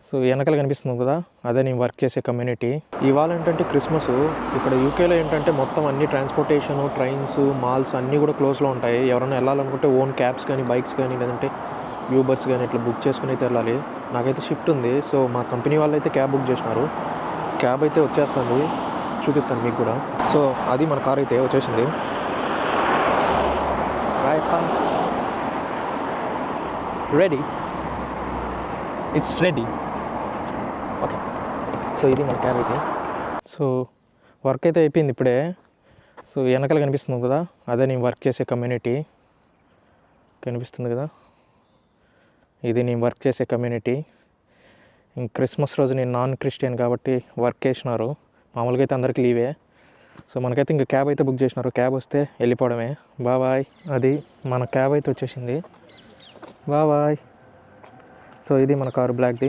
So వెనకాల కనిపిస్తుంది కదా, అదే నేను వర్క్ చేసే కమ్యూనిటీ. ఇవాళ ఏంటంటే క్రిస్మస్. ఇక్కడ యూకేలో ఏంటంటే మొత్తం అన్ని ట్రాన్స్పోర్టేషన్, ట్రైన్స్, మాల్స్ అన్నీ కూడా క్లోజ్లో ఉంటాయి. ఎవరైనా వెళ్ళాలనుకుంటే ఓన్ క్యాబ్స్ కానీ, బైక్స్ కానీ, లేదంటే యూబర్స్ కానీ ఇట్లా బుక్ చేసుకుని అయితే వెళ్ళాలి. నాకైతే షిఫ్ట్ ఉంది. సో మా కంపెనీ వాళ్ళు అయితే క్యాబ్ బుక్ చేసినారు. క్యాబ్ అయితే వచ్చేస్తుంది, చూపిస్తాను మీకు కూడా. సో అది మన కార్ అయితే వచ్చేసింది. Ready, it's ready. Okay, so ఇది మన క్యాబ్ అయితే. సో వర్క్ అయితే అయిపోయింది ఇప్పుడే. సో వెనకాల కనిపిస్తుంది కదా, అదే నేను వర్క్ చేసే కమ్యూనిటీ. కనిపిస్తుంది కదా, ఇది నేను వర్క్ చేసే కమ్యూనిటీ. ఇంక క్రిస్మస్ రోజు నేను నాన్ క్రిస్టియన్ కాబట్టి వర్క్ చేసినారు. మామూలుగా అయితే అందరికీ లీవే. సో మనకైతే ఇంకా క్యాబ్ అయితే బుక్ చేసినారు. క్యాబ్ వస్తే వెళ్ళిపోవడమే. బాయ్. అది మన క్యాబ్ అయితే వచ్చేసింది. బాయ్. సో ఇది మన కారు బ్లాక్ది.